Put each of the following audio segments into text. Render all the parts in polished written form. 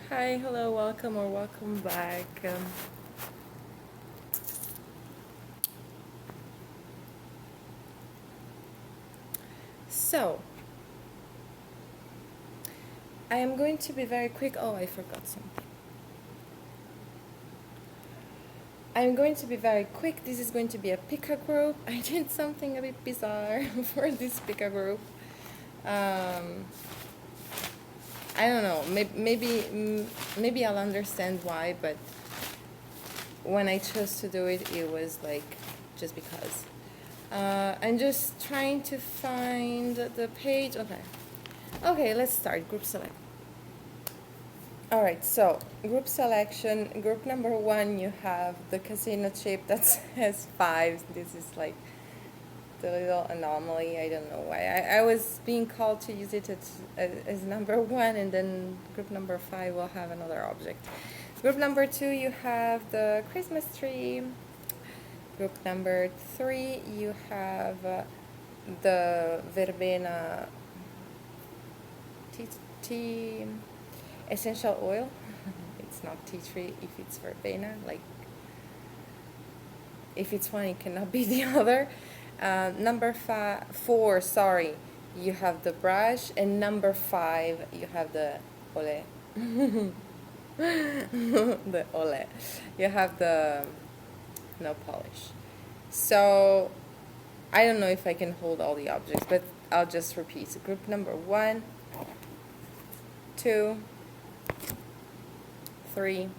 Hi, hello, welcome or welcome back. So, I am going to be very quick. Oh, I forgot something. I'm going to be very quick. This is going to be a picker group. I did something a bit bizarre for this picker group. Um, I don't know. Maybe I'll understand why, but when I chose to do it, it was like just because. I'm just trying to find the page. Okay, let's start. Group select. All right, so group selection, group number one, you have the casino chip that says five. This is like the little anomaly. I don't know why. I was being called to use it as number one, and then group number five will have another object. Group number two, you have the Christmas tree. Group number three, you have the verbena tea essential oil. It's not tea tree if it's verbena. Like, if it's one, it cannot be the other. Number four, sorry, you have the brush, and number five, you have the ole. The ole. You have the no polish. So I don't know if I can hold all the objects, but I'll just repeat. So group number one, two, three,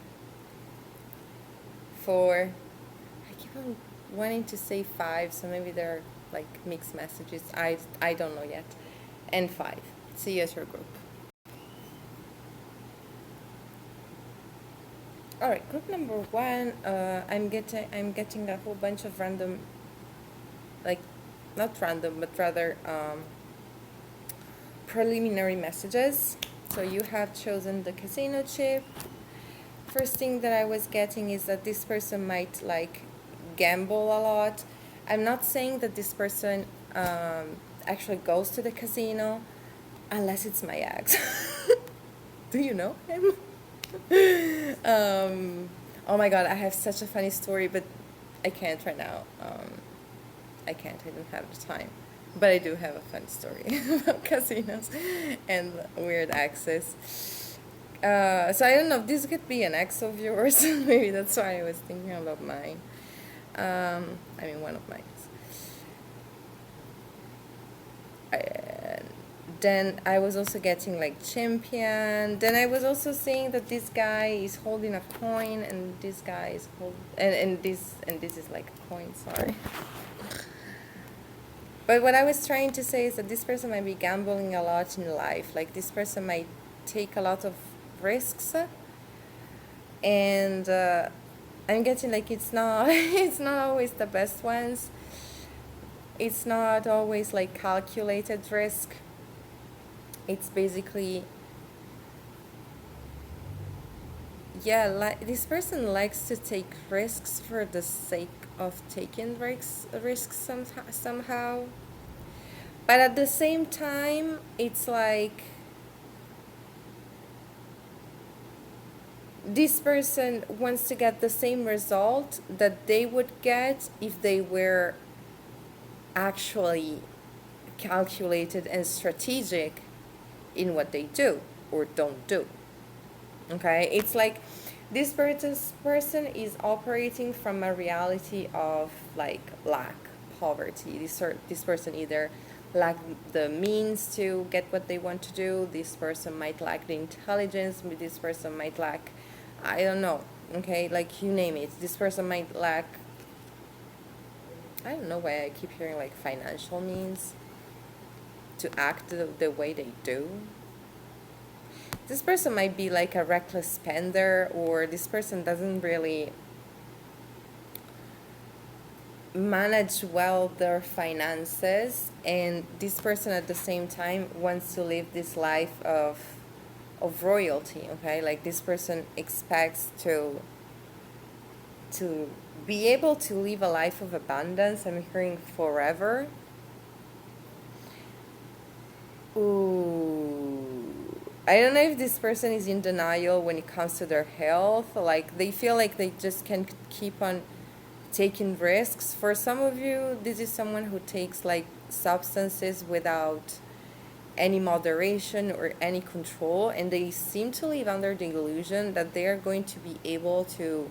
four. I keep on wanting to say five, so maybe they're like mixed messages. I don't know yet. And five. See you as your group. All right, group number one. I'm getting a whole bunch of random, like, not random, but rather preliminary messages. So you have chosen the casino chip. First thing that I was getting is that this person might like gamble a lot. I'm not saying that this person actually goes to the casino, unless it's my ex. Do you know him? Oh my god, I have such a funny story, but I can't right now. I can't. I don't have the time. But I do have a fun story about casinos and weird exes. So I don't know if this could be an ex of yours. Maybe that's why I was thinking about mine. I mean, one of mine. Then I was also getting like champion. Then I was also seeing that this guy is holding a coin, and this guy is and this is like a coin. Sorry. But what I was trying to say is that this person might be gambling a lot in life. Like, this person might take a lot of risks, and I'm getting like it's not it's not always the best ones. It's not always like calculated risk. It's basically, yeah, like this person likes to take risks for the sake of taking risks somehow. But at the same time, it's like this person wants to get the same result that they would get if they were actually calculated and strategic in what they do or don't do. Okay, it's like this person is operating from a reality of like lack, poverty. This person either lack the means to get what they want to do. This person might lack the intelligence. This person might lack, I don't know. Okay, like you name it. This person might lack, I don't know why I keep hearing like financial means to act the way they do. This person might be like a reckless spender, or this person doesn't really manage well their finances, and this person at the same time wants to live this life of royalty. Okay, like this person expects to be able to live a life of abundance. I'm hearing forever. Ooh, I don't know if this person is in denial when it comes to their health. Like they feel like they just can keep on taking risks. For some of you, this is someone who takes like substances without any moderation or any control, and they seem to live under the illusion that they are going to be able to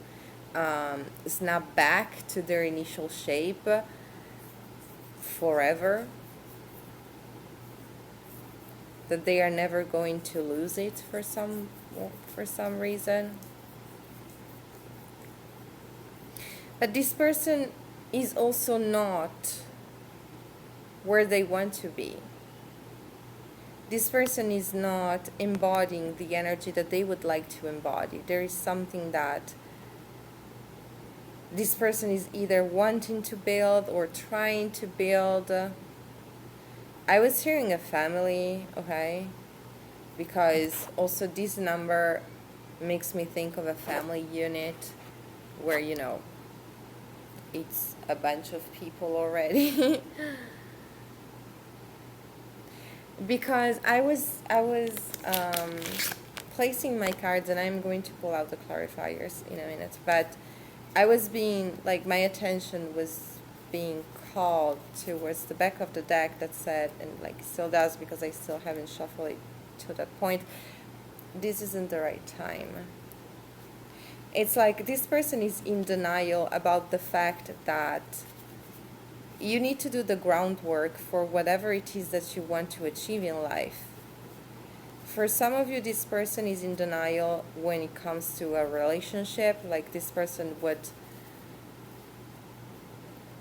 snap back to their initial shape forever, that they are never going to lose it for some reason. But this person is also not where they want to be. This person is not embodying the energy that they would like to embody. There is something that this person is either wanting to build or trying to build. I was hearing a family, okay? Because also this number makes me think of a family unit where, you know, it's a bunch of people already. Because I was placing my cards, and I'm going to pull out the clarifiers in a minute, but I was being, like, my attention was being called towards the back of the deck that said, and like still does because I still haven't shuffled it to that point, this isn't the right time. It's like this person is in denial about the fact that you need to do the groundwork for whatever it is that you want to achieve in life. For some of you, this person is in denial when it comes to a relationship. Like this person would...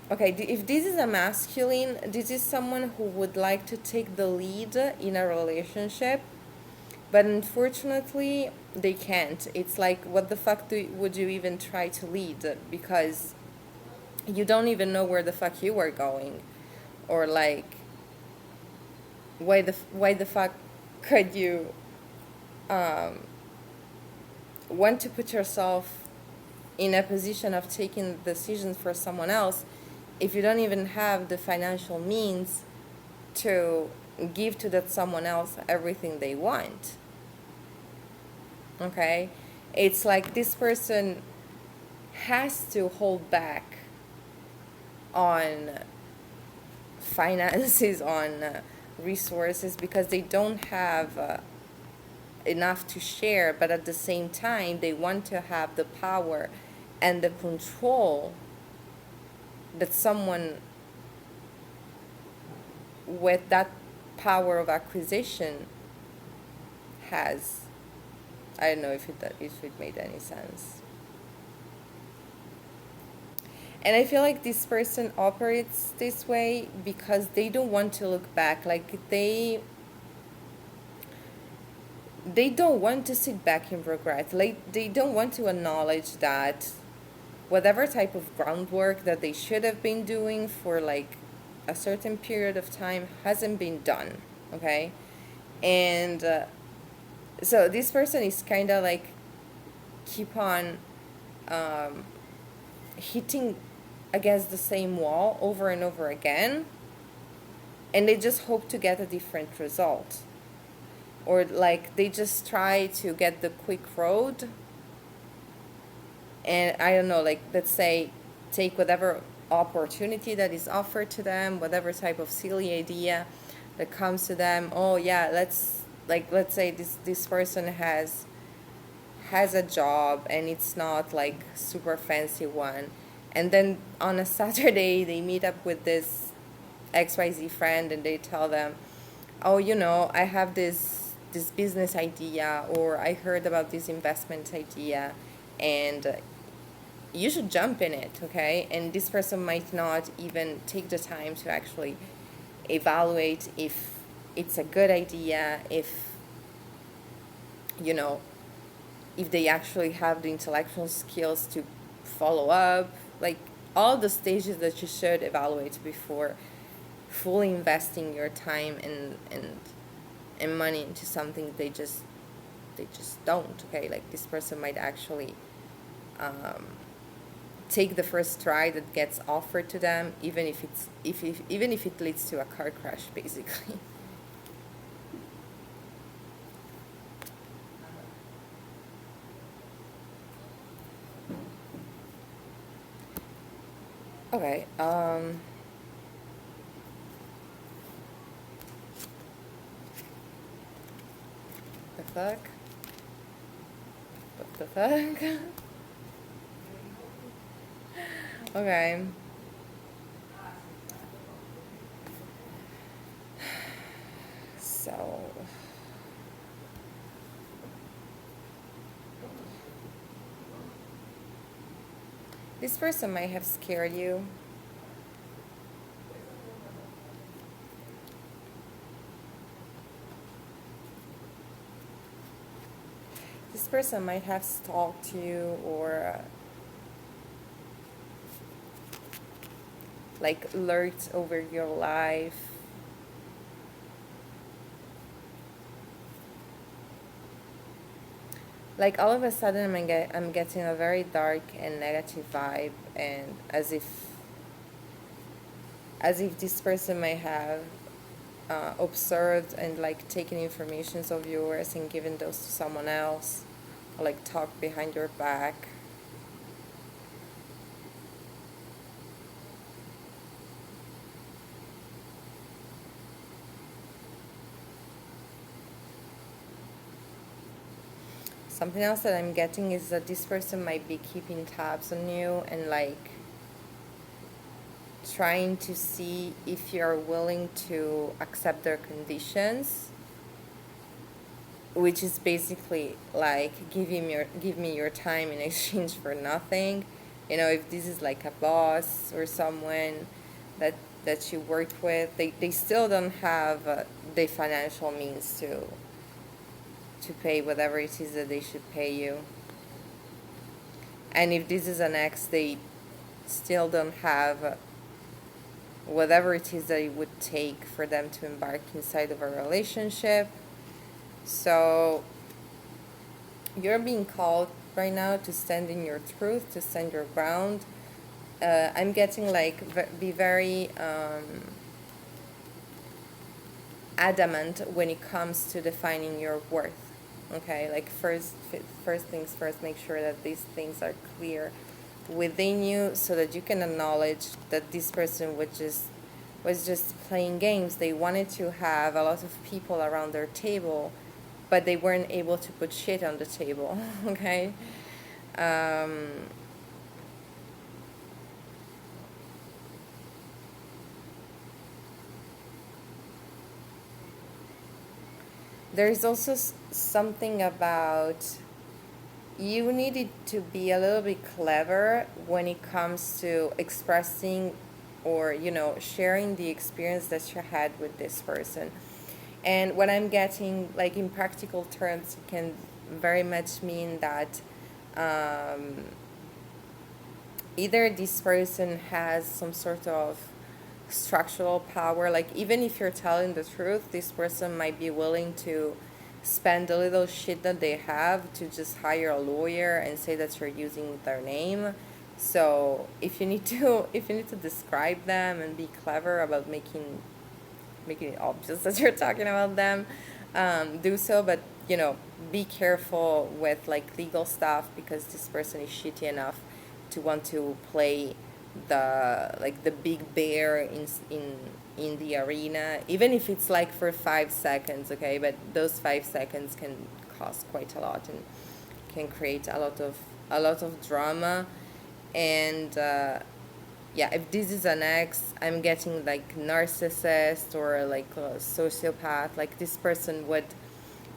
Okay, if this is a masculine, this is someone who would like to take the lead in a relationship, but unfortunately, they can't. It's like, what the fuck would you even try to lead? Because you don't even know where the fuck you are going. Or like, why the fuck could you want to put yourself in a position of taking decisions for someone else if you don't even have the financial means to give to that someone else everything they want? Okay? It's like this person has to hold back on finances, on resources, because they don't have enough to share, but at the same time they want to have the power and the control that someone with that power of acquisition has. I don't know if it made any sense. And I feel like this person operates this way because they don't want to look back. Like they don't want to sit back in regret. Like they don't want to acknowledge that whatever type of groundwork that they should have been doing for like a certain period of time hasn't been done. Okay? And so this person is kind of like keep on hitting against the same wall over and over again, and they just hope to get a different result, or like they just try to get the quick road. And I don't know, like let's say take whatever opportunity that is offered to them, whatever type of silly idea that comes to them. Oh yeah, let's say this person has a job, and it's not like super fancy one, and then on a Saturday they meet up with this XYZ friend and they tell them, oh, you know, I have this business idea, or I heard about this investment idea, and you should jump in it. Okay? And this person might not even take the time to actually evaluate if it's a good idea, if, you know, if they actually have the intellectual skills to follow up, like all the stages that you should evaluate before fully investing your time and money into something they just don't. Okay? Like this person might actually take the first try that gets offered to them, even if it leads to a car crash, basically. Okay. The fuck? What the fuck? Okay. So, this person might have scared you. This person might have stalked you or like lurked over your life. Like all of a sudden I'm getting a very dark and negative vibe, and as if this person may have observed and like taken informations of yours and given those to someone else, or like talked behind your back. Something else that I'm getting is that this person might be keeping tabs on you and like trying to see if you're willing to accept their conditions, which is basically like give me your time in exchange for nothing. You know, if this is like a boss or someone that you work with, they still don't have the financial means to pay whatever it is that they should pay you. And if this is an ex, they still don't have whatever it is that it would take for them to embark inside of a relationship. So you're being called right now to stand in your truth, to stand your ground. I'm getting like be very adamant when it comes to defining your worth. Okay, like first things first, make sure that these things are clear within you so that you can acknowledge that this person was just playing games. They wanted to have a lot of people around their table, but they weren't able to put shit on the table. Okay. um, there's also something about you needed to be a little bit clever when it comes to expressing or sharing the experience that you had with this person. And what I'm getting, like in practical terms, can very much mean that um, either this person has some sort of structural power, like even if you're telling the truth, this person might be willing to spend a little shit that they have to just hire a lawyer and say that you're using their name. So if you need to if you need to describe them and be clever about making it obvious that you're talking about them, do so. But be careful with like legal stuff, because this person is shitty enough to want to play the big bear in the arena, even if it's like for 5 seconds. Okay, but those 5 seconds can cost quite a lot and can create a lot of drama. And yeah, if this is an ex, I'm getting like narcissist or like a sociopath. Like this person would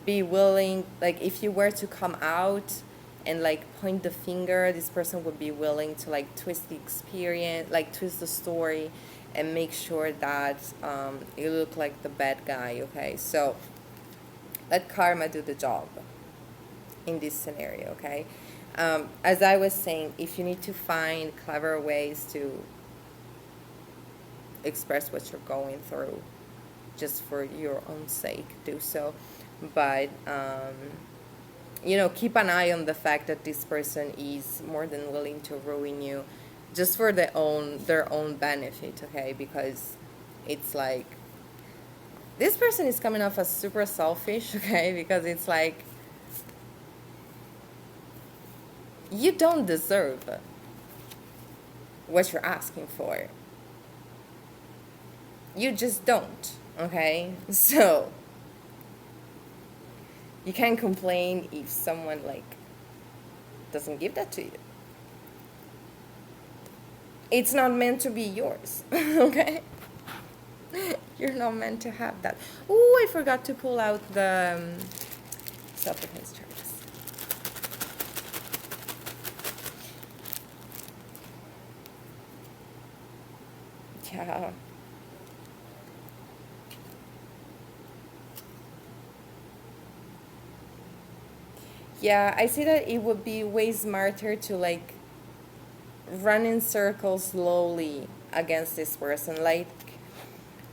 be willing, like if you were to come out and like point the finger, this person would be willing to like twist the experience, like twist the story, and make sure that you look like the bad guy. Okay, so let karma do the job in this scenario. Okay, as I was saying, if you need to find clever ways to express what you're going through just for your own sake, do so. But keep an eye on the fact that this person is more than willing to ruin you just for their own benefit. Okay, because it's like this person is coming off as super selfish. Okay, because it's like you don't deserve what you're asking for. You just don't, okay? So you can't complain if someone like doesn't give that to you. It's not meant to be yours, okay? You're not meant to have that. Oh, I forgot to pull out the self-defense charges. Yeah. Yeah, I see that it would be way smarter to like run in circles slowly against this person. Like,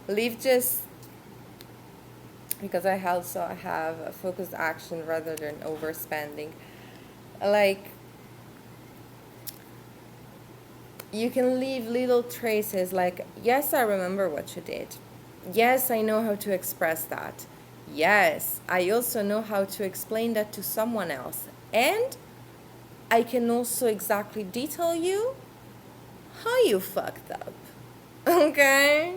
leave just because I also have a focused action rather than overspending. Like, you can leave little traces like, yes, I remember what you did. Yes, I know how to express that. Yes, I also know how to explain that to someone else. And I can also exactly detail you how you fucked up. Okay?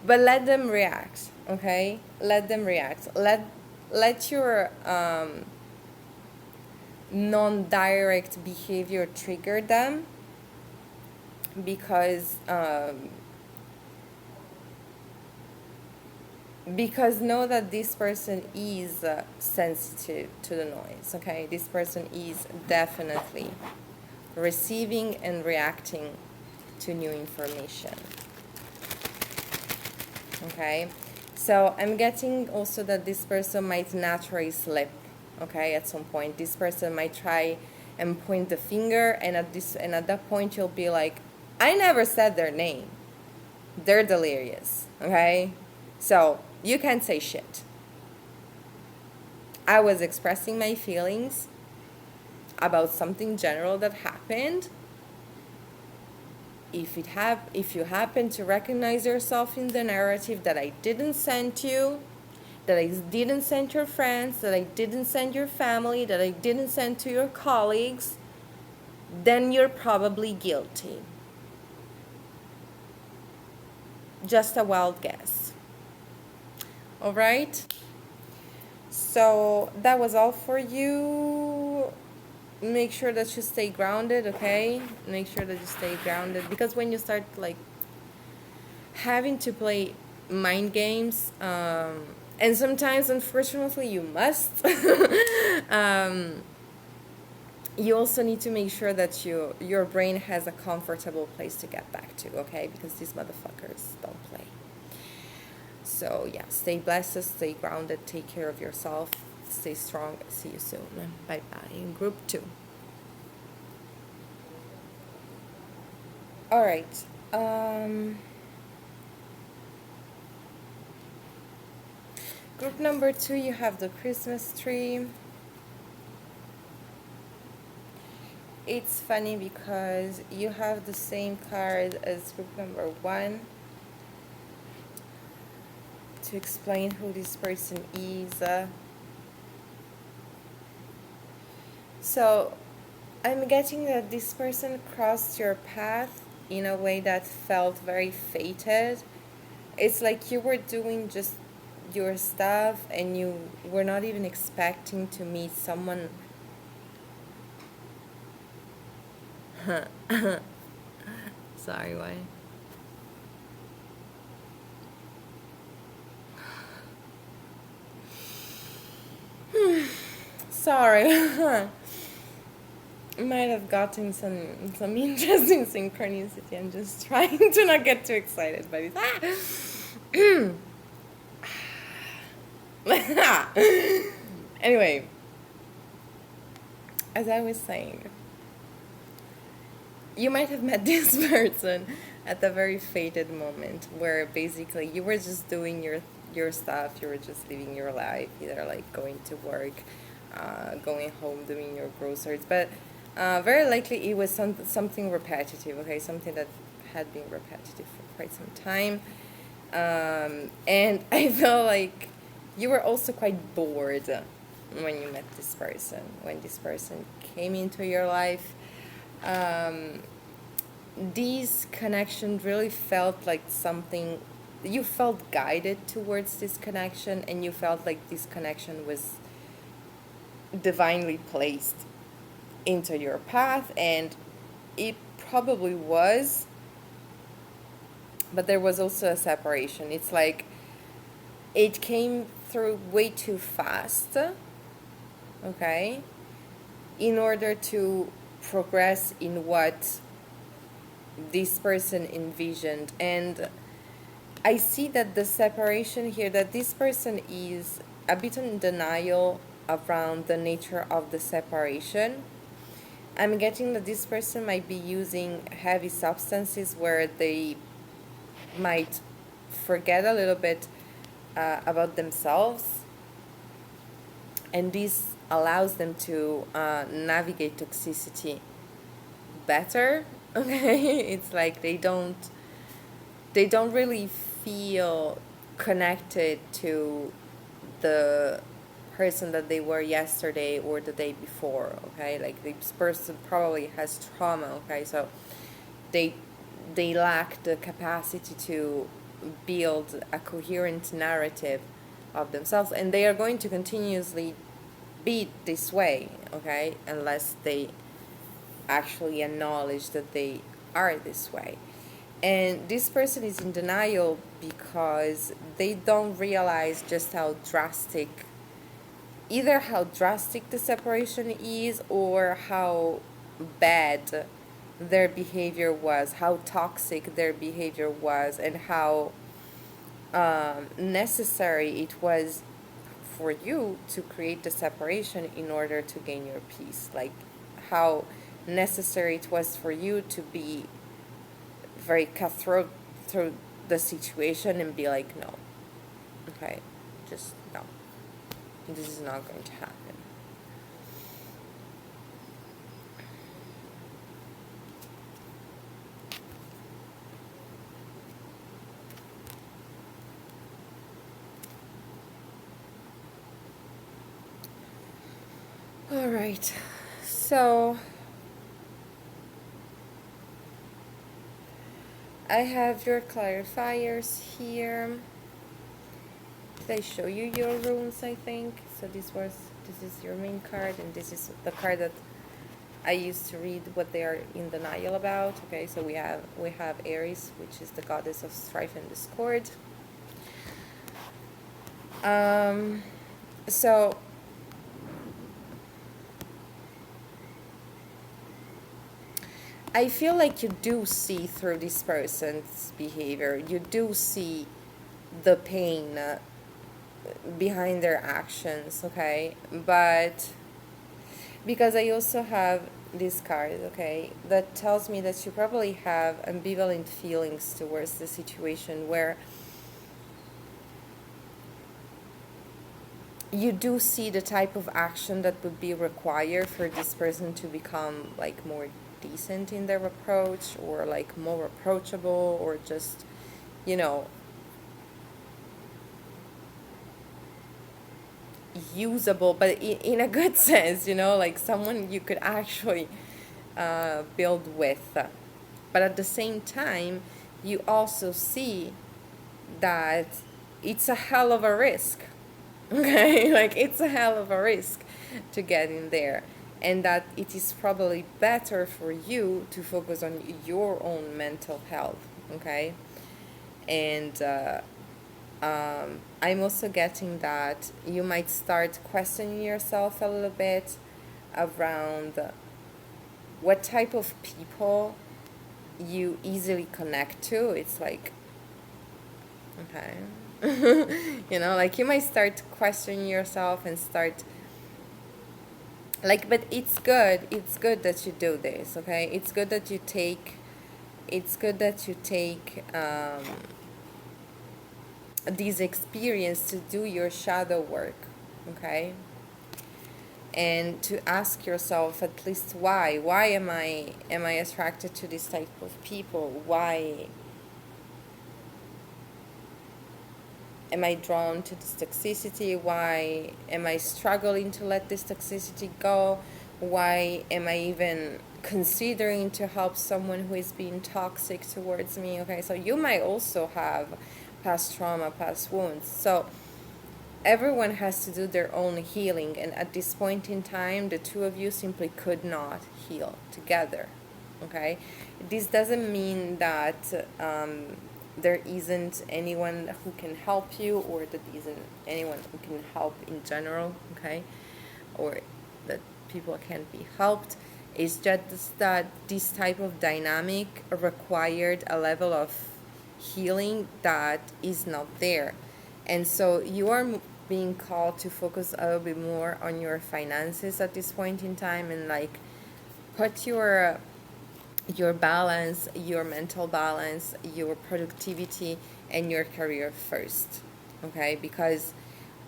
But let them react, okay? Let them react. Let your non-direct behavior trigger them because know that this person is sensitive to the noise, okay? This person is definitely receiving and reacting to new information, okay? So I'm getting also that this person might naturally slip, okay? At some point, this person might try and point the finger, and at that point, you'll be like, I never said their name. They're delirious, okay? So you can't say shit. I was expressing my feelings about something general that happened. If you happen to recognize yourself in the narrative that I didn't send you, that I didn't send your friends, that I didn't send your family, that I didn't send to your colleagues, then you're probably guilty. Just a wild guess. All right? So that was all for you. Make sure that you stay grounded, okay? Make sure that you stay grounded, because when you start like having to play mind games, and sometimes unfortunately you must, you also need to make sure that your brain has a comfortable place to get back to, okay? Because these motherfuckers don't play. So yeah, stay blessed, stay grounded, take care of yourself, stay strong. See you soon. Bye bye. In group 2. All right. Group number 2, you have the Christmas tree. It's funny because you have the same card as group number 1 to explain who this person is. So I'm getting that this person crossed your path in a way that felt very fated. It's like you were doing just your stuff and you were not even expecting to meet someone. Sorry, why? Sorry. Might have gotten some interesting synchronicity. I'm just trying to not get too excited by this. Anyway, as I was saying, you might have met this person at a very fated moment where basically you were just doing your stuff, you were just living your life, either like going to work, going home, doing your groceries, but very likely it was something repetitive, okay, something that had been repetitive for quite some time, and I felt like you were also quite bored when you met this person, when this person came into your life. this connection really felt like something, you felt guided towards this connection, and you felt like this connection was divinely placed into your path, and it probably was, but there was also a separation. It's like it came through way too fast, okay, in order to progress in what this person envisioned. And I see that the separation here, that this person is a bit in denial around the nature of the separation. I'm getting that this person might be using heavy substances where they might forget a little bit about themselves, and this allows them to navigate toxicity better. Okay, it's like they don't really feel connected to the person that they were yesterday or the day before. Okay, like this person probably has trauma. Okay, so they they lack the capacity to build a coherent narrative of themselves, and they are going to continuously be this way, okay, unless they actually acknowledge that they are this way. And this person is in denial because they don't realize just how drastic, either how drastic the separation is, or how bad their behavior was, how toxic their behavior was, and how necessary it was for you to create the separation in order to gain your peace. Like how necessary it was for you to be very cutthroat through the situation and be like, no, okay, just no, this is not going to happen. All right, so I have your clarifiers here. Did I show you your runes? I think so. This is your main card, and this is the card that I used to read what they are in denial about. Okay, so we have Aries, which is the goddess of strife and discord. So I feel like you do see through this person's behavior. You do see the pain behind their actions, okay? But because I also have this card, okay, that tells me that you probably have ambivalent feelings towards the situation, where you do see the type of action that would be required for this person to become like more decent in their approach, or like more approachable, or just, you know, usable, but in a good sense, you know, like someone you could actually build with. But at the same time, you also see that it's a hell of a risk. Okay, like it's a hell of a risk to get in there, and that it is probably better for you to focus on your own mental health. Okay, and I'm also getting that you might start questioning yourself a little bit around what type of people you easily connect to. It's like, okay, you know, like you might start questioning yourself and start like, but it's good that you do this, okay? It's good that you take this experience to do your shadow work, okay? And to ask yourself at least why am I attracted to this type of people? Why am I drawn to this toxicity? Why am I struggling to let this toxicity go? Why am I even considering to help someone who is being toxic towards me? Okay, so you might also have past trauma, past wounds. So everyone has to do their own healing, and at this point in time, the two of you simply could not heal together. Okay, this doesn't mean that there isn't anyone who can help you, or that isn't anyone who can help in general. Okay, or that people can't be helped. It's just that this type of dynamic required a level of healing that is not there. And so you are being called to focus a little bit more on your finances at this point in time, and like put your balance, your mental balance, your productivity, and your career first. Okay? Because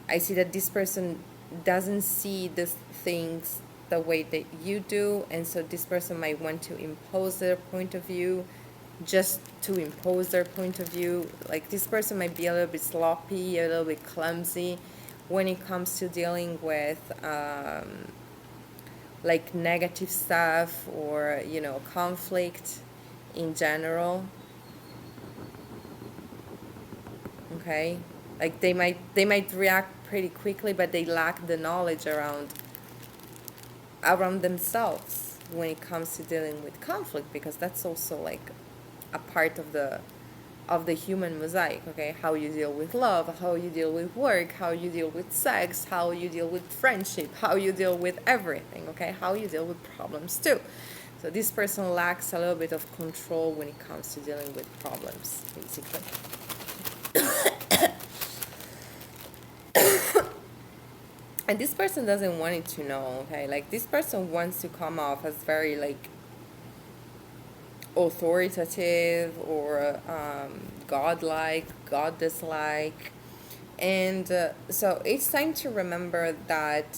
I see that this person doesn't see these things the way that you do, and so this person might want to impose their point of view just to impose their point of view. Like, this person might be a little bit sloppy, a little bit clumsy when it comes to dealing with like negative stuff, or conflict in general. Okay, like they might react pretty quickly, but they lack the knowledge around themselves when it comes to dealing with conflict, because that's also like a part of the human mosaic. Okay, how you deal with love, how you deal with work, how you deal with sex, how you deal with friendship, how you deal with everything. Okay, how you deal with problems too. So this person lacks a little bit of control when it comes to dealing with problems, basically. And this person doesn't want it to know. Okay, like, this person wants to come off as very like authoritative, or godlike, goddess-like. And so it's time to remember that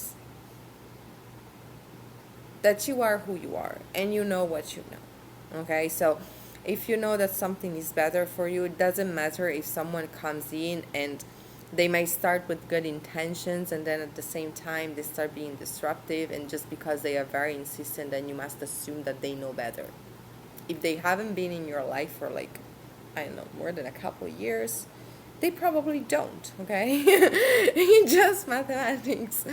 you are who you are, and you know what you know. Okay, so if you know that something is better for you, it doesn't matter if someone comes in and they might start with good intentions, and then at the same time they start being disruptive, and just because they are very insistent, then you must assume that they know better. If they haven't been in your life for like, I don't know, more than a couple of years, they probably don't. Okay, it's just mathematics.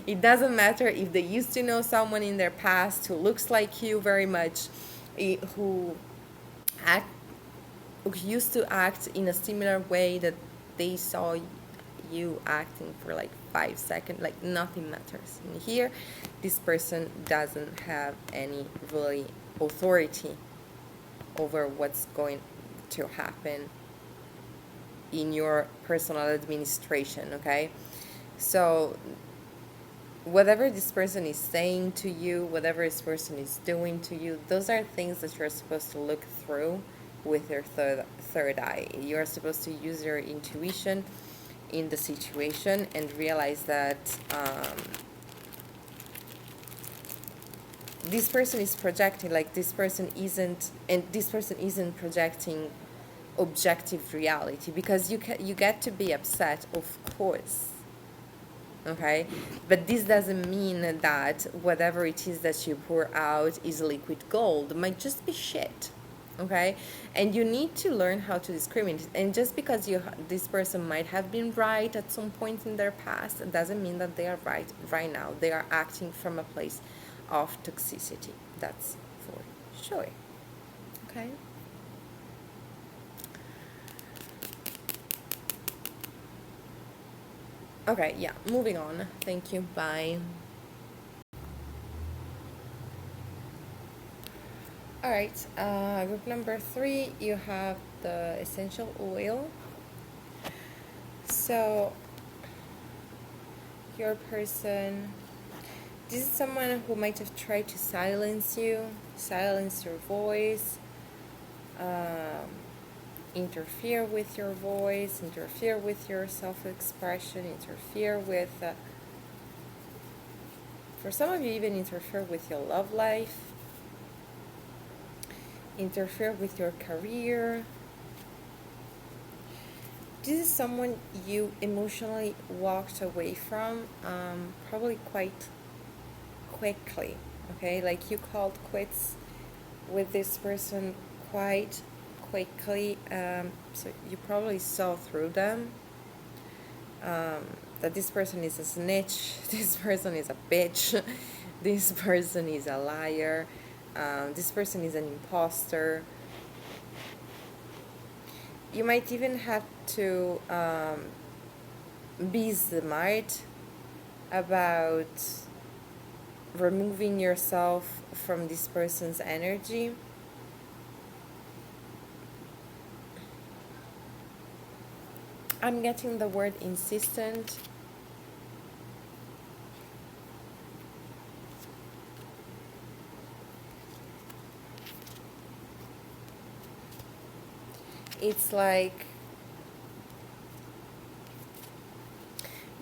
It doesn't matter if they used to know someone in their past who looks like you very much, who act who used to act in a similar way that they saw you acting for like 5 seconds. Like, nothing matters. And here, this person doesn't have any really authority over what's going to happen in your personal administration. Okay, so whatever this person is saying to you, whatever this person is doing to you, those are things that you're supposed to look through with your third eye. You're supposed to use your intuition in the situation and realize that this person is projecting, like, this person isn't projecting objective reality, because you get to be upset, of course. Okay, but this doesn't mean that whatever it is that you pour out is liquid gold. It might just be shit. Okay, and you need to learn how to discriminate. And just because this person might have been right at some point in their past, it doesn't mean that they are right now. They are acting from a place of toxicity. That's for sure. Okay. Okay, yeah, moving on. Thank you. Bye. All right, group number 3, you have the essential oil. So, your person, this is someone who might have tried to silence you, silence your voice, interfere with your voice, interfere with your self-expression, interfere with, for some of you, even interfere with your love life, interfere with your career. This is someone you emotionally walked away from, probably quite quickly. Okay, like you called quits with this person quite quickly. So you probably saw through them. That this person is a snitch, this person is a bitch, this person is a liar, this person is an imposter. You might even have to be smart about removing yourself from this person's energy. I'm getting the word insistent. It's like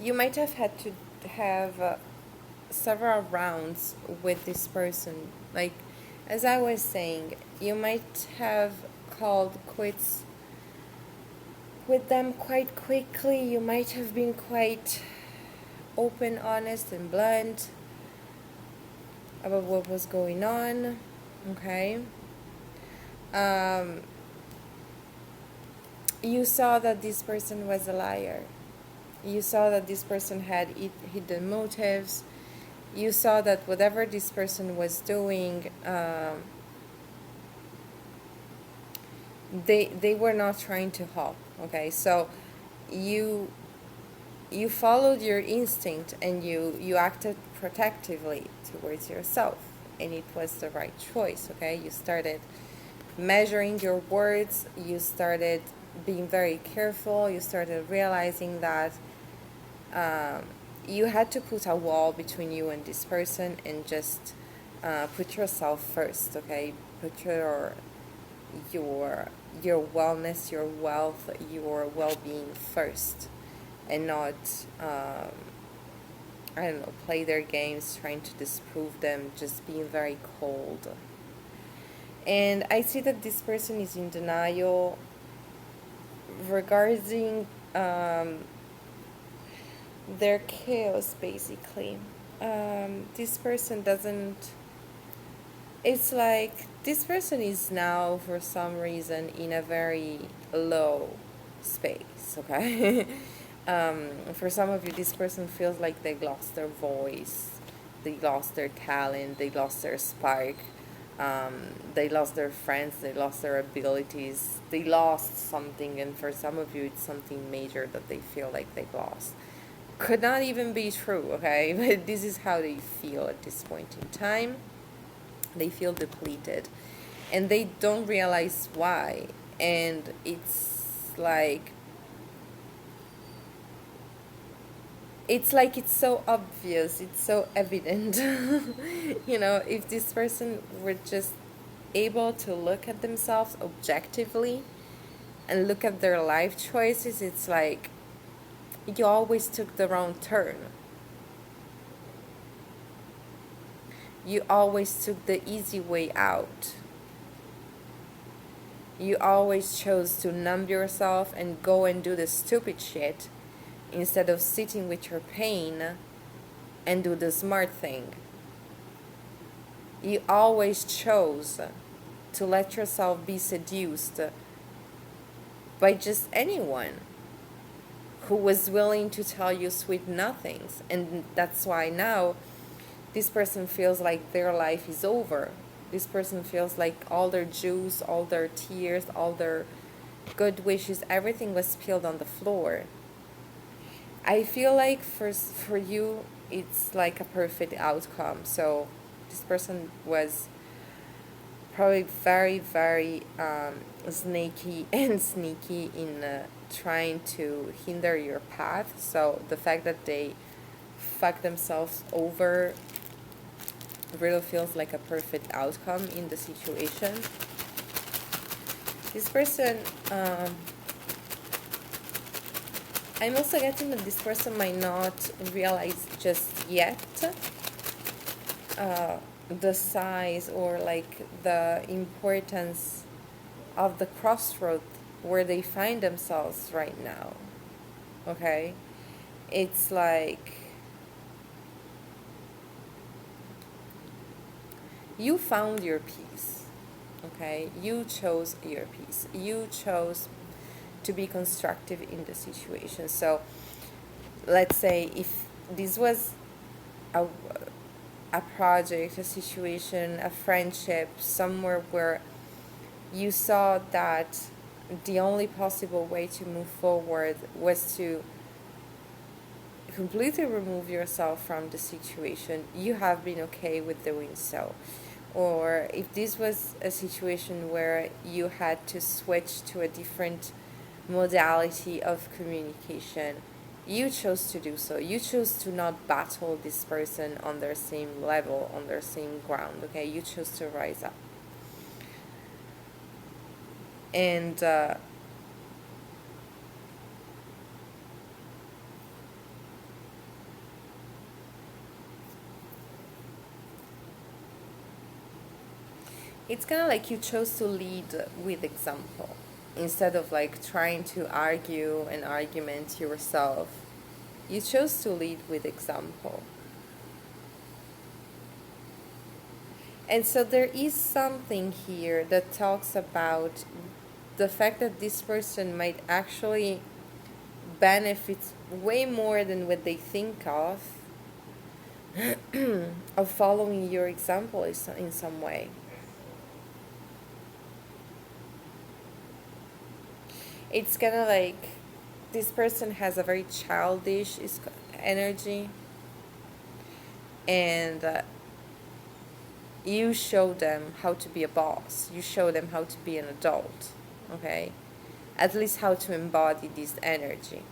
you might have had to have several rounds with this person. Like, as I was saying, you might have called quits with them quite quickly. You might have been quite open, honest, and blunt about what was going on. Okay. You saw that this person was a liar. You saw that this person had hidden motives. You saw that whatever this person was doing, they were not trying to help. Okay, so you followed your instinct and you acted protectively towards yourself, and it was the right choice. Okay, you started measuring your words. You started being very careful. You started realizing that you had to put a wall between you and this person and just put yourself first. Okay, put your wellness, your wealth, your well-being first, and not I don't know, play their games trying to disprove them, just being very cold. And I see that this person is in denial regarding their chaos, basically. This person doesn't. It's like this person is now, for some reason, in a very low space, okay? For some of you, this person feels like they lost their voice, they lost their talent, they lost their spark, they lost their friends, they lost their abilities, they lost something, and for some of you, it's something major that they feel like they've lost. Could not even be true, okay? But this is how they feel at this point in time. They feel depleted and they don't realize why. And it's so obvious, it's so evident. If this person were just able to look at themselves objectively and look at their life choices, it's like you always took the wrong turn. You always took the easy way out. You always chose to numb yourself and go and do the stupid shit instead of sitting with your pain and do the smart thing. You always chose to let yourself be seduced by just anyone who was willing to tell you sweet nothings. And that's why now this person feels like their life is over. This person feels like all their juice, all their tears, all their good wishes, everything was spilled on the floor. I feel like for you, it's like a perfect outcome. So this person was probably very, very snaky and sneaky in trying to hinder your path. So the fact that they fuck themselves over really feels like a perfect outcome in the situation. This person, I'm also getting that this person might not realize just yet the size or like the importance of the crossroad where they find themselves right now. Okay? It's like You found your peace, okay? You chose your peace. You chose to be constructive in the situation. So let's say if this was a, a project, a situation, a friendship, somewhere where you saw that the only possible way to move forward was to completely remove yourself from the situation, you have been okay with doing so. Or if this was a situation where you had to switch to a different modality of communication, you chose to do so. You chose to not battle this person on their same level, on their same ground, okay? You chose to rise up. And it's kind of like you chose to lead with example instead of like trying to argue and argument yourself. You chose to lead with example. And so there is something here that talks about the fact that this person might actually benefit way more than what they think of following your example in some way. It's kind of like this person has a very childish energy, and you show them how to be a boss. You show them how to be an adult, okay? At least how to embody this energy.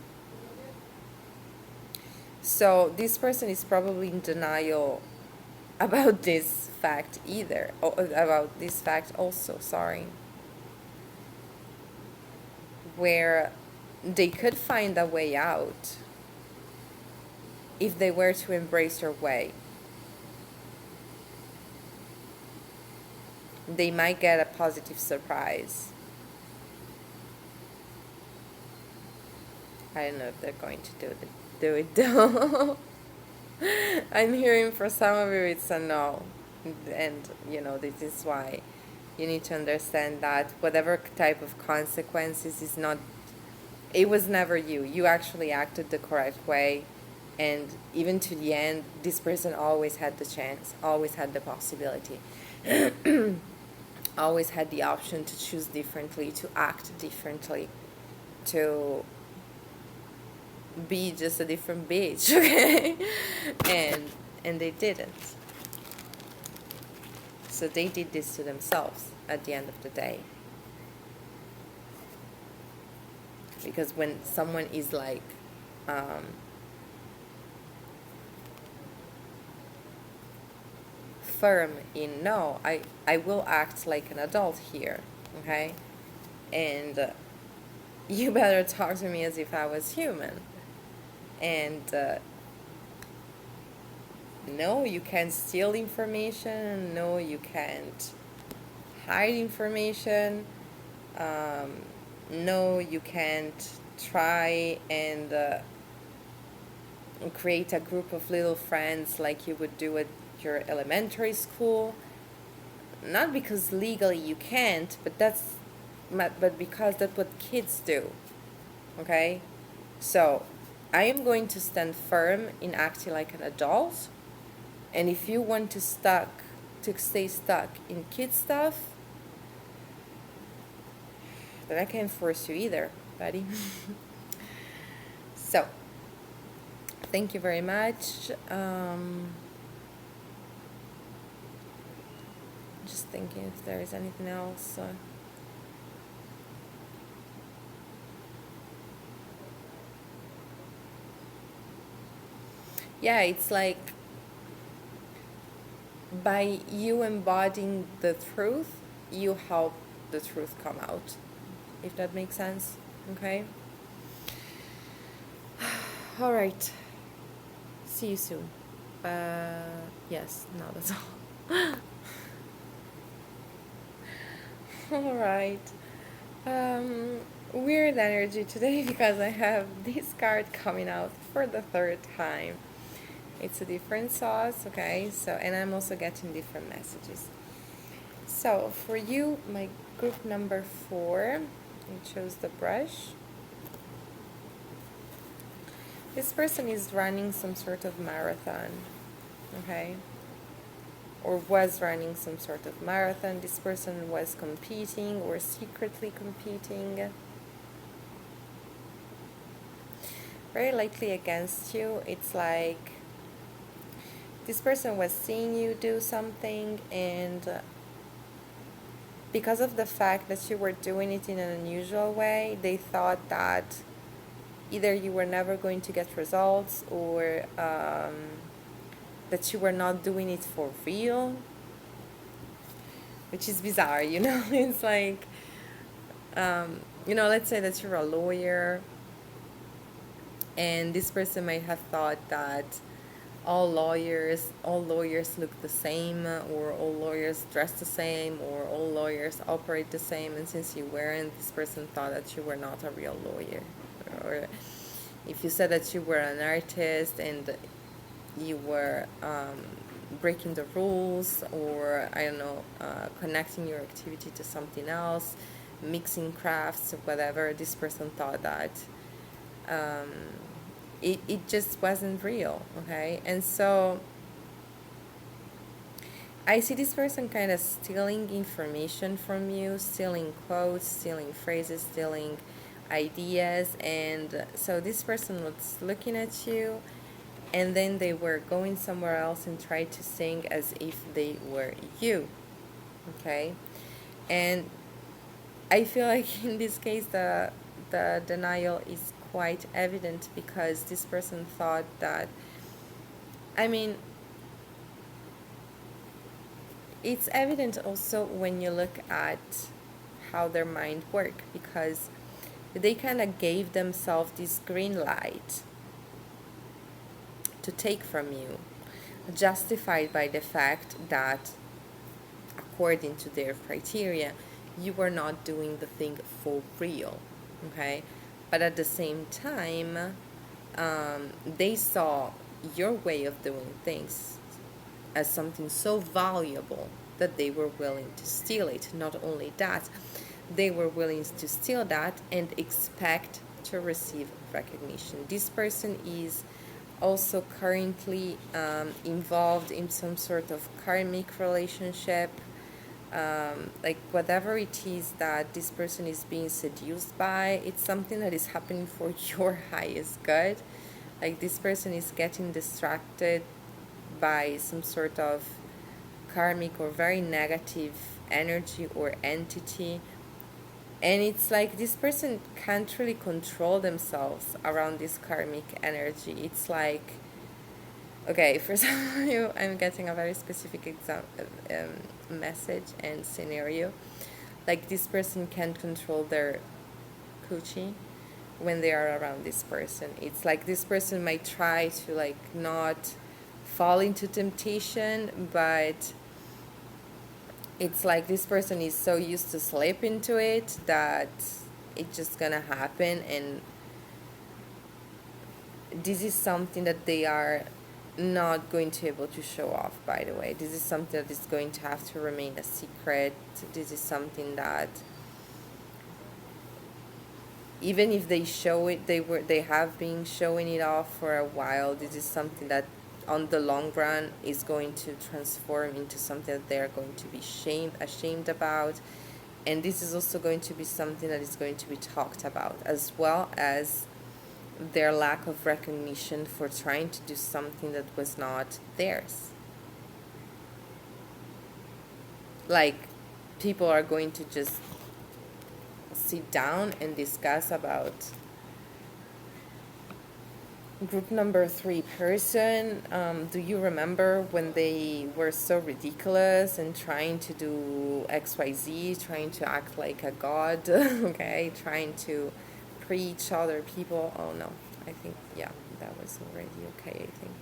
So this person is probably in denial about this fact either, or about this fact also, sorry, where they could find a way out if they were to embrace your way. They might get a positive surprise. I don't know if they're going to do it though. I'm hearing for some of you it's a no. And, this is why you need to understand that whatever type of consequences is not, it was never you. You actually acted the correct way. And even to the end, this person always had the chance, always had the possibility, always had the option to choose differently, to act differently, to be just a different bitch, okay? and they didn't. So they did this to themselves at the end of the day. Because when someone is like firm in no, I will act like an adult here, okay? And you better talk to me as if I was human. And no, you can't steal information. No, you can't hide information. No, you can't try and create a group of little friends like you would do at your elementary school. Not because legally you can't, but because that's what kids do. Okay? So, I am going to stand firm in acting like an adult. And if you want to stay stuck in kid stuff, then I can't force you either, buddy. So, thank you very much. Just thinking if there is anything else. Yeah, it's like by you embodying the truth, you help the truth come out, if that makes sense. Okay? All right. See you soon. Yes, no, that's all. All right. Weird energy today because I have this card coming out for the third time. It's a different sauce, okay? So, and I'm also getting different messages. So, for you, my group number 4, I chose the brush. This person is running some sort of marathon, okay? Or was running some sort of marathon. This person was competing or secretly competing. Very likely against you. It's like this person was seeing you do something, and because of the fact that you were doing it in an unusual way, they thought that either you were never going to get results, or that you were not doing it for real, which is bizarre, you know? It's like, let's say that you're a lawyer, and this person might have thought that all lawyers look the same, or all lawyers dress the same, or all lawyers operate the same, and since you weren't, this person thought that you were not a real lawyer. Or if you said that you were an artist and you were breaking the rules, or I don't know, connecting your activity to something else, mixing crafts, whatever, this person thought that it just wasn't real, okay? And so I see this person kind of stealing information from you, stealing quotes, stealing phrases, stealing ideas. And so this person was looking at you, and then they were going somewhere else and tried to sing as if they were you, okay? And I feel like in this case the denial is quite evident, because this person thought that, I mean, it's evident also when you look at how their mind work, because they kind of gave themselves this green light to take from you, justified by the fact that according to their criteria you were not doing the thing for real, okay? But at the same time, they saw your way of doing things as something so valuable that they were willing to steal it. Not only that, they were willing to steal that and expect to receive recognition. This person is also currently involved in some sort of karmic relationship. Like whatever it is that this person is being seduced by, it's something that is happening for your highest good. Like this person is getting distracted by some sort of karmic or very negative energy or entity, and it's like this person can't really control themselves around this karmic energy. It's like, okay, for some of you, I'm getting a very specific message and scenario. Like this person can't control their coochie when they are around this person. It's like this person might try to like not fall into temptation, but it's like this person is so used to slip into it that it's just gonna happen. And this is something that they are not going to be able to show off, by the way. This is something that is going to have to remain a secret. This is something that even if they show it, they have been showing it off for a while. This is something that on the long run is going to transform into something that they're going to be ashamed about. And this is also going to be something that is going to be talked about, as well as their lack of recognition for trying to do something that was not theirs. Like, people are going to just sit down and discuss about group number 3 person. Do you remember when they were so ridiculous and trying to do XYZ, trying to act like a god, okay, trying to preach other people? Oh no, I think, yeah, that was already okay, I think.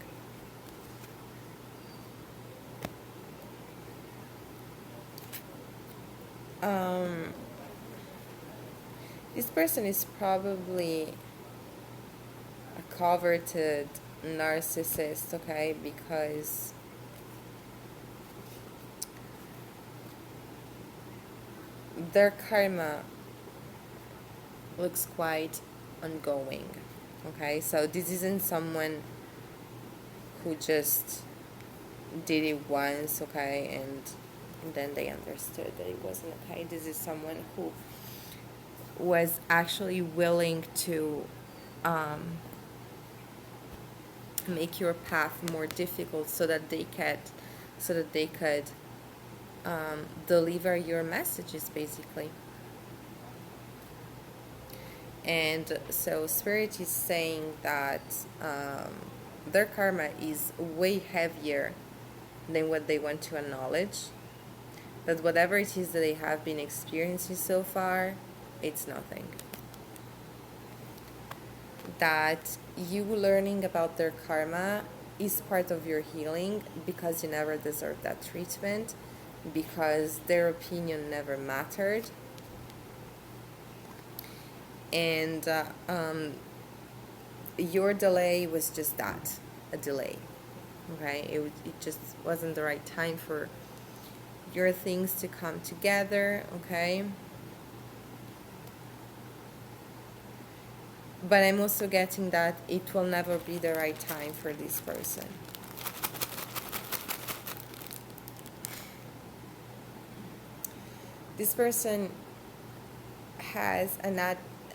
This person is probably a coveted narcissist, okay, because their karma looks quite ongoing, okay? So this isn't someone who just did it once, okay, and then they understood that it wasn't okay. This is someone who was actually willing to make your path more difficult so that they could deliver your messages, basically. And so spirit is saying that their karma is way heavier than what they want to acknowledge, that whatever it is that they have been experiencing so far, it's nothing. That you learning about their karma is part of your healing, because you never deserved that treatment, because their opinion never mattered. And your delay was just that, a delay. Okay, it just wasn't the right time for your things to come together, okay? But I'm also getting that it will never be the right time for this person. This person has an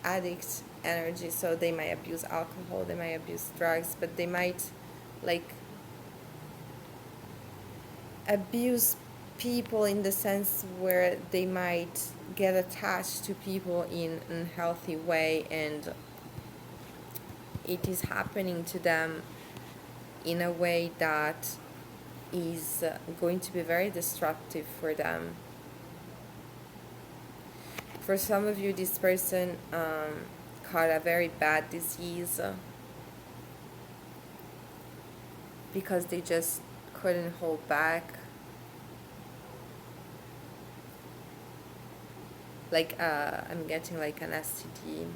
addict energy, so they might abuse alcohol, they might abuse drugs, but they might like abuse people in the sense where they might get attached to people in an unhealthy way, and it is happening to them in a way that is going to be very destructive for them. For some of you, this person caught a very bad disease because they just couldn't hold back. Like I'm getting like an STD.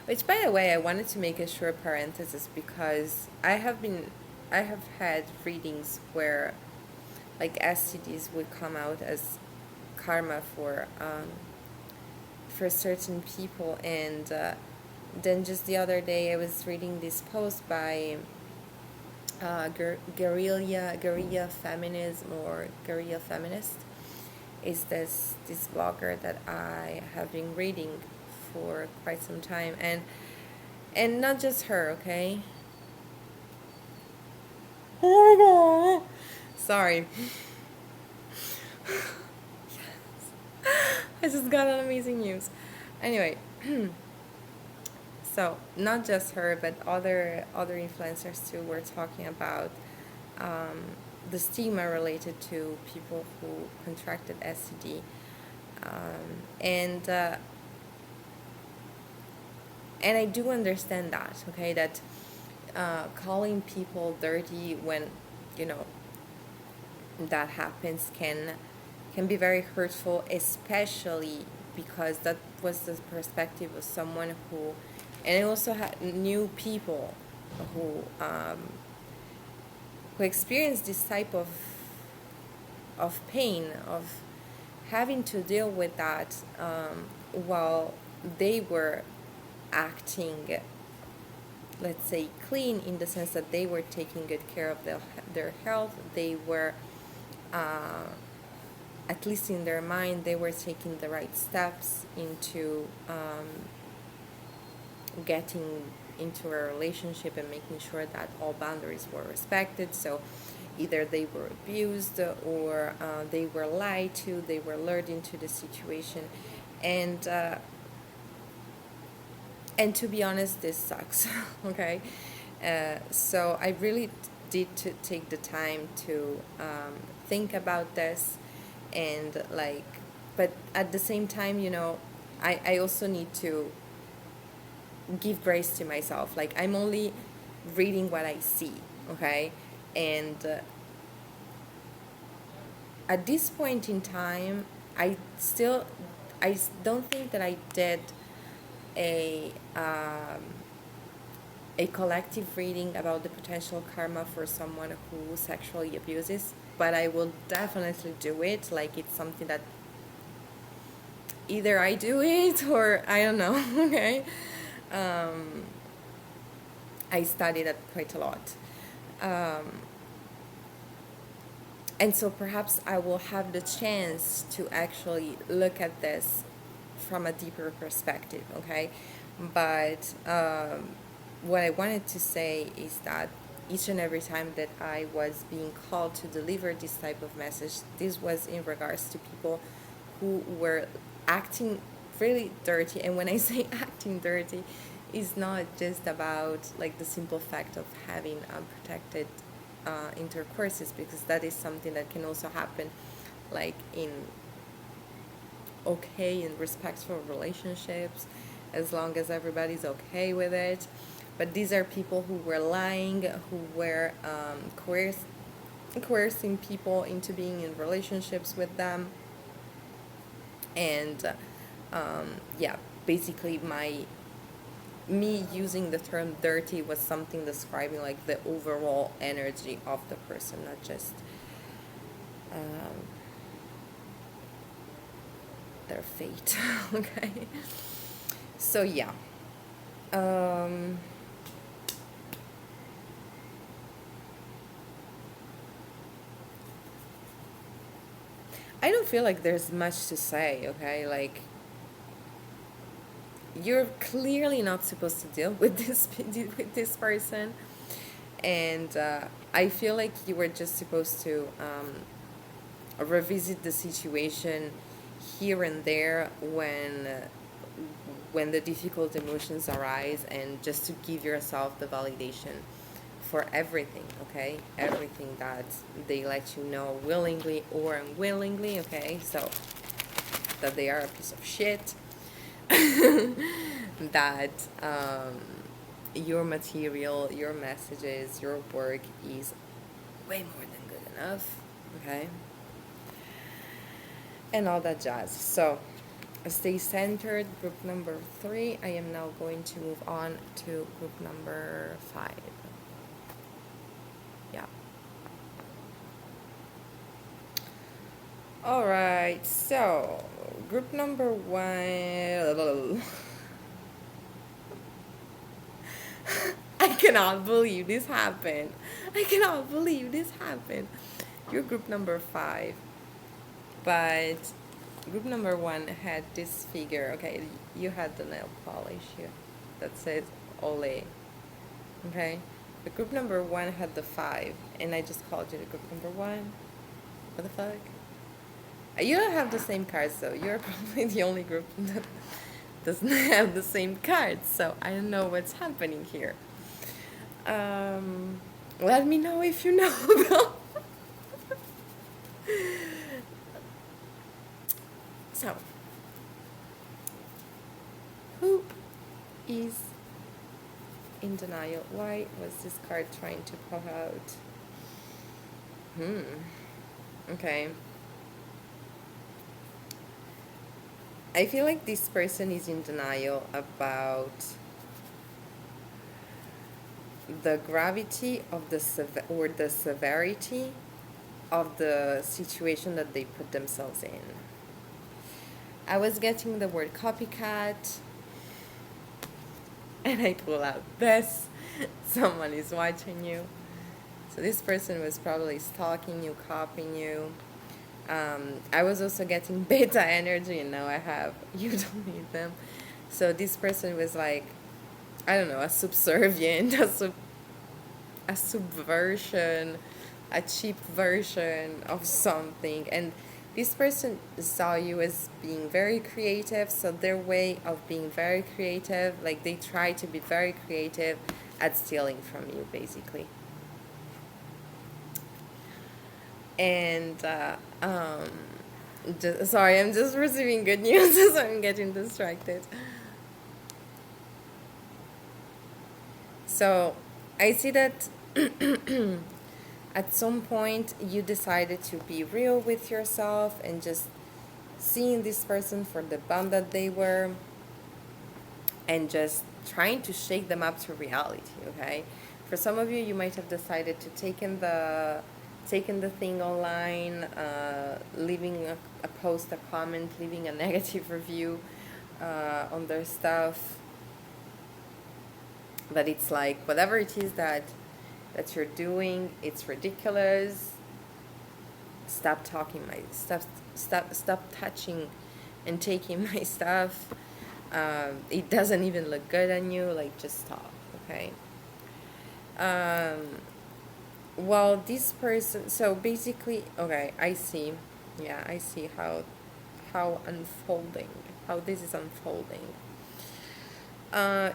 Which, by the way, I wanted to make a short parenthesis, because I have had readings where like STDs would come out as karma for certain people, and then just the other day I was reading this post by guerrilla feminism, or guerrilla feminist, is this blogger that I have been reading for quite some time, and not just her, okay? Oh my god, sorry. Yes. I just got an amazing news. Anyway, so not just her, but other influencers too were talking about the stigma related to people who contracted STD, and I do understand that, okay, that calling people dirty when, you know, that happens can be very hurtful, especially because that was the perspective of someone who, and I also knew people who experienced this type of pain, of having to deal with that while they were acting, let's say, clean, in the sense that they were taking good care of their health. They were, at least in their mind, they were taking the right steps into getting into a relationship and making sure that all boundaries were respected. So either they were abused, or they were lied to, they were lured into the situation, and to be honest, this sucks. Okay, so I really did to take the time to think about this, and like, but at the same time, you know, I also need to give grace to myself. Like, I'm only reading what I see, okay, and at this point in time, I don't think that I did a collective reading about the potential karma for someone who sexually abuses, but I will definitely do it. Like, it's something that either I do it or I don't know. Okay. I studied that quite a lot. And so perhaps I will have the chance to actually look at this from a deeper perspective, okay? But what I wanted to say is that each and every time that I was being called to deliver this type of message, this was in regards to people who were acting really dirty. And when I say acting dirty, it's not just about like the simple fact of having unprotected intercourses, because that is something that can also happen like in okay and respectful relationships, as long as everybody's okay with it. But these are people who were lying, who were coercing people into being in relationships with them. And yeah, basically me using the term dirty was something describing like the overall energy of the person, not just their fate. Okay. So yeah. I don't feel like there's much to say, okay? Like, you're clearly not supposed to deal with this person, and I feel like you were just supposed to revisit the situation here and there when the difficult emotions arise, and just to give yourself the validation for everything, okay? Everything that they let you know, willingly or unwillingly, okay? So that they are a piece of shit, that your material, your messages, your work is way more than good enough, okay? And all that jazz. So stay centered, group number 3. I am now going to move on to group number 5. Yeah. All right, so group number 1. I cannot believe this happened. I cannot believe this happened. You're group number 5. But group number 1 had this figure. Okay, you had the nail polish here that says Ole. Okay, but group number 1 had the 5, and I just called you the group number 1. What the fuck? You don't have the same cards, though. You're probably the only group that doesn't have the same cards, so I don't know what's happening here. Let me know if you know, though. So, who is in denial? Why was this card trying to pop out? Okay. I feel like this person is in denial about the gravity of the severity of the situation that they put themselves in. I was getting the word copycat, and I pull out this. Someone is watching you. So this person was probably stalking you, copying you. I was also getting beta energy, and now I have you don't need them. So this person was like, I don't know, a subservient, a subversion, a cheap version of something. And this person saw you as being very creative, so their way of being very creative, like they try to be very creative at stealing from you, basically. And sorry, I'm just receiving good news, so I'm getting distracted. So I see that at some point you decided to be real with yourself and just seeing this person for the bum that they were, and just trying to shake them up to reality, okay? For some of you, you might have decided to taking the thing online, leaving a post, a comment, leaving a negative review on their stuff. But it's like, whatever it is that you're doing, it's ridiculous. Stop talking my stop touching and taking my stuff. It doesn't even look good on you. Like, just stop, okay? Well, this person, so basically, okay, I see. Yeah, I see how this is unfolding.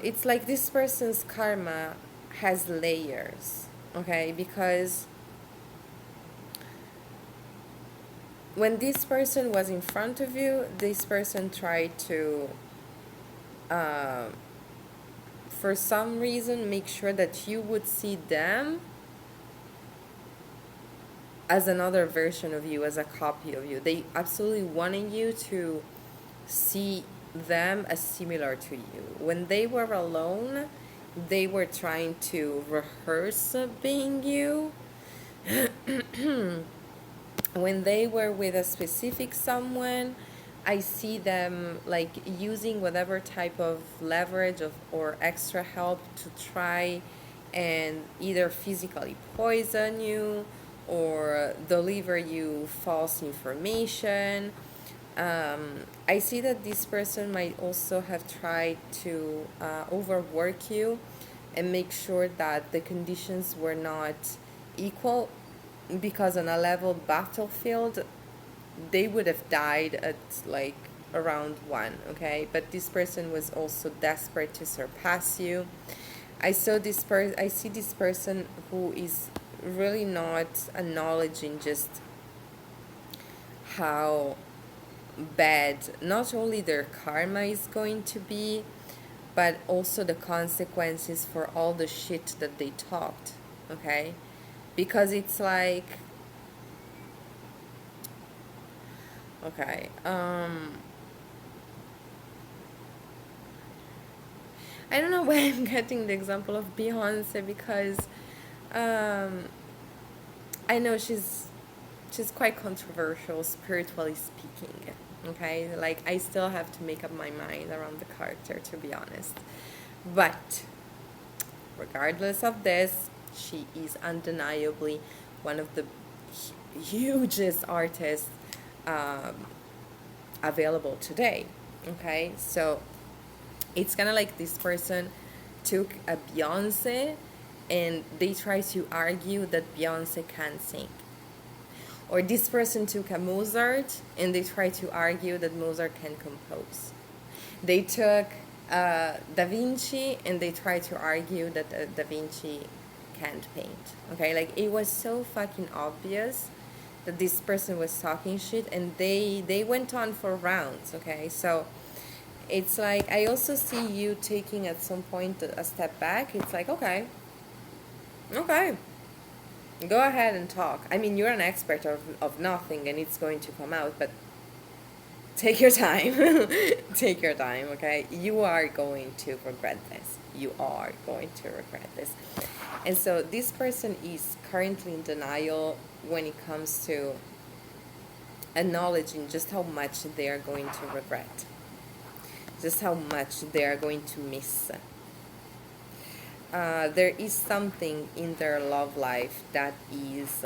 It's like this person's karma has layers, okay? Because when this person was in front of you, this person tried to, for some reason, make sure that you would see them as another version of you, as a copy of you. They absolutely wanted you to see them as similar to you. When they were alone, they were trying to rehearse being you. When they were with a specific someone, I see them like using whatever type of leverage or extra help to try and either physically poison you or deliver you false information. I see that this person might also have tried to overwork you and make sure that the conditions were not equal, because on a leveled battlefield, they would have died at like around 1, okay? But this person was also desperate to surpass you. I see this person who is really not acknowledging just how bad not only their karma is going to be, but also the consequences for all the shit that they talked, okay? Because it's like, okay, I don't know why I'm getting the example of Beyonce, because I know she's quite controversial, spiritually speaking, okay? Like, I still have to make up my mind around the character, to be honest. But regardless of this, she is undeniably one of the hugest artists available today, okay? So it's kind of like this person took a Beyonce and they try to argue that Beyonce can't sing. Or this person took a Mozart and they try to argue that Mozart can compose. They took Da Vinci and they try to argue that Da Vinci can't paint. Okay, like, it was so fucking obvious that this person was talking shit, and they went on for rounds, okay? So it's like, I also see you taking at some point a step back. It's like, okay, go ahead and talk. I mean, you're an expert of nothing and it's going to come out, but take your time. Take your time, okay? You are going to regret this. You are going to regret this. And so this person is currently in denial when it comes to acknowledging just how much they are going to regret, just how much they are going to miss. There is something in their love life that is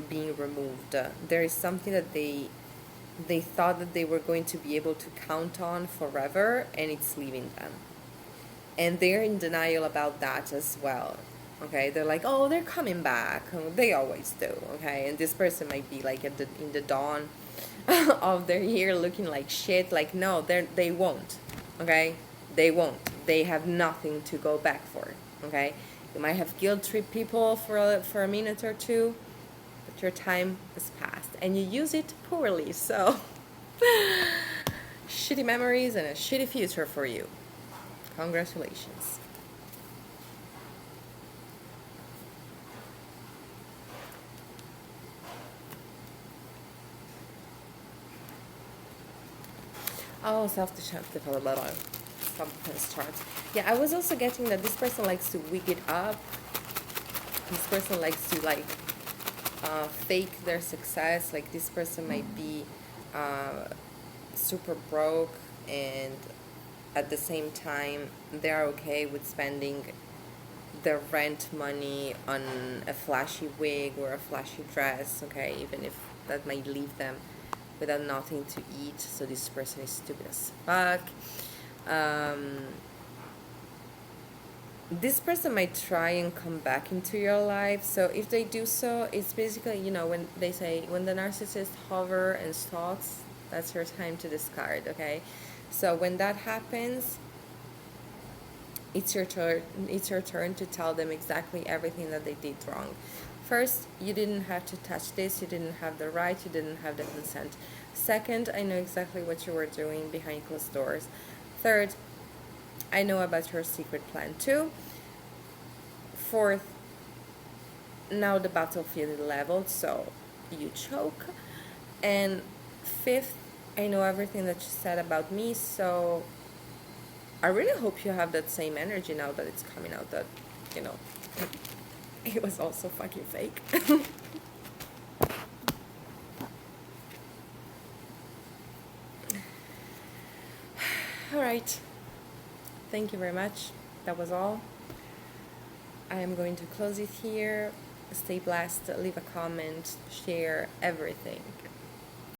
being removed. There is something that they thought that they were going to be able to count on forever, and it's leaving them. And they're in denial about that as well. Okay, they're like, oh, they're coming back. They always do. Okay, and this person might be like in the dawn of their year looking like shit. Like, no, they won't. Okay, they won't. They have nothing to go back for. Okay, you might have guilt trip people for a minute or two, but your time has passed and you use it poorly. So shitty memories and a shitty future for you. Congratulations. Oh, self-destructive, blah, blah, blah. stop and start. Yeah, I was also getting that this person likes to wig it up. This person likes to like fake their success. Like this person might be super broke, and at the same time they're okay with spending their rent money on a flashy wig or a flashy dress, okay, even if that might leave them without nothing to eat. So this person is stupid as fuck. This person might try and come back into your life. So if they do so, it's basically, you know, when they say when the narcissist hover and stalks, that's your time to discard, okay? So when that happens, it's your turn. It's your turn to tell them exactly everything that they did wrong. First, you didn't have to touch this. You didn't have the right. You didn't have the consent. Second, I know exactly what you were doing behind closed doors. Third, I know about your secret plan too. Fourth, now the battlefield is leveled, so you choke. And fifth, I know everything that you said about me, so I really hope you have that same energy now that it's coming out that, you know, it was also fucking fake. All right. Thank you very much. That was all. I am going to close it here. Stay blessed. Leave a comment. Share everything.